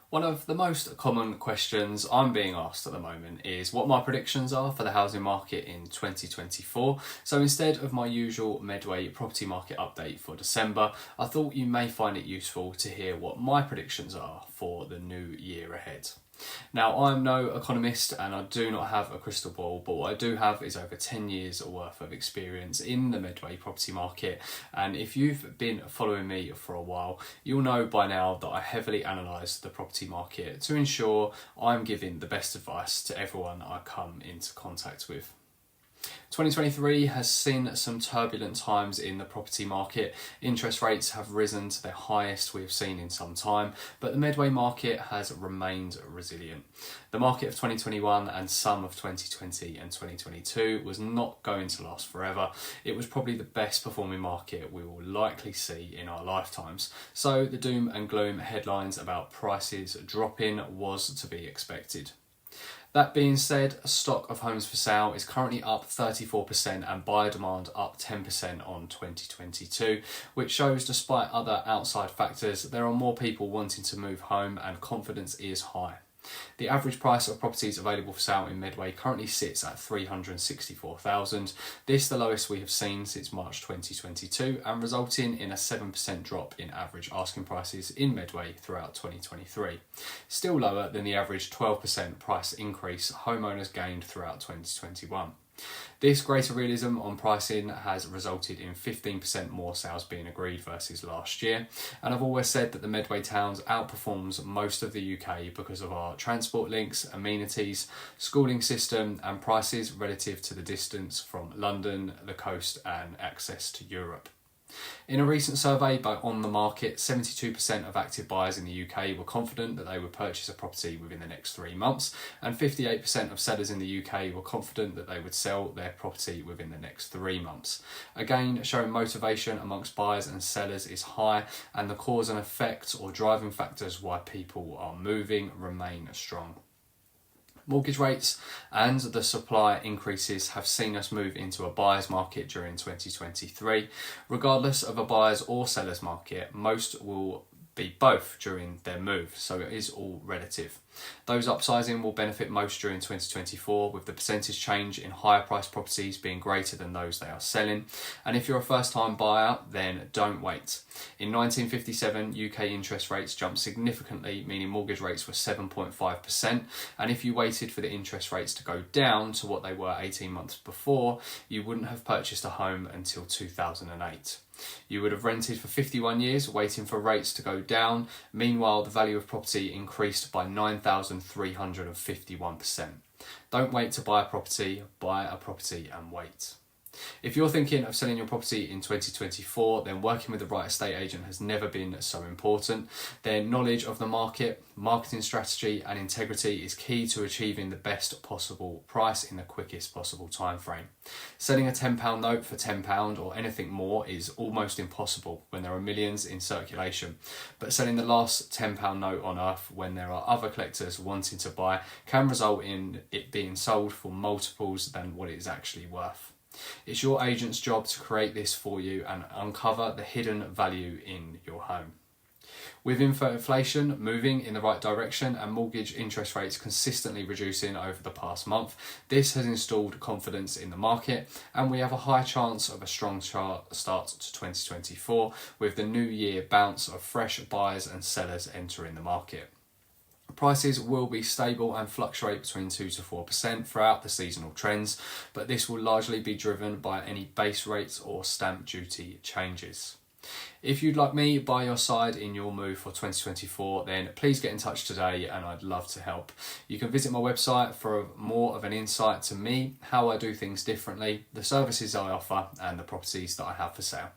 One of the most common questions I'm being asked at the moment is what my predictions are for the housing market in 2024. So instead of my usual Medway property market update for December, I thought you may find it useful to hear what my predictions are for the new year ahead. Now, I'm no economist and I do not have a crystal ball, but what I do have is over 10 years worth of experience in the Medway property market. And if you've been following me for a while, you'll know by now that I heavily analyse the property market to ensure I'm giving the best advice to everyone I come into contact with. 2023 has seen some turbulent times in the property market. Interest rates have risen to their highest we have seen in some time, but the Medway market has remained resilient. The market of 2021 and some of 2020 and 2022 was not going to last forever. It was probably the best performing market we will likely see in our lifetimes. So the doom and gloom headlines about prices dropping was to be expected. That being said, stock of homes for sale is currently up 34% and buyer demand up 10% on 2022, which shows despite other outside factors, there are more people wanting to move home and confidence is high. The average price of properties available for sale in Medway currently sits at $364,000. This is the lowest we have seen since March 2022 and resulting in a 7% drop in average asking prices in Medway throughout 2023. Still lower than the average 12% price increase homeowners gained throughout 2021. This greater realism on pricing has resulted in 15% more sales being agreed versus last year, and I've always said that the Medway towns outperforms most of the UK because of our transport links, amenities, schooling system and prices relative to the distance from London, the coast and access to Europe. In a recent survey by On The Market, 72% of active buyers in the UK were confident that they would purchase a property within the next 3 months, and 58% of sellers in the UK were confident that they would sell their property within the next 3 months. Again, showing motivation amongst buyers and sellers is high, and the cause and effect or driving factors why people are moving remain strong. Mortgage rates and the supply increases have seen us move into a buyer's market during 2023. Regardless of a buyer's or seller's market, most will be both during their move, so it is all relative. Those upsizing will benefit most during 2024, with the percentage change in higher priced properties being greater than those they are selling. And if you're a first time buyer, then don't wait. In 1957, UK interest rates jumped significantly, meaning mortgage rates were 7.5%. And if you waited for the interest rates to go down to what they were 18 months before, you wouldn't have purchased a home until 2008. You would have rented for 51 years waiting for rates to go down. Meanwhile, the value of property increased by 9,351%. Don't wait to buy a property and wait. If you're thinking of selling your property in 2024, then working with the right estate agent has never been so important. Their knowledge of the market, marketing strategy and integrity is key to achieving the best possible price in the quickest possible time frame. Selling a £10 note for £10 or anything more is almost impossible when there are millions in circulation. But selling the last £10 note on earth when there are other collectors wanting to buy can result in it being sold for multiples than what it is actually worth. It's your agent's job to create this for you and uncover the hidden value in your home. With inflation moving in the right direction and mortgage interest rates consistently reducing over the past month, this has installed confidence in the market, and we have a high chance of a strong start to 2024 with the new year bounce of fresh buyers and sellers entering the market. Prices will be stable and fluctuate between 2 to 4% throughout the seasonal trends, but this will largely be driven by any base rates or stamp duty changes. If you'd like me by your side in your move for 2024, then please get in touch today and I'd love to help. You can visit my website for more of an insight to me, how I do things differently, the services I offer and the properties that I have for sale.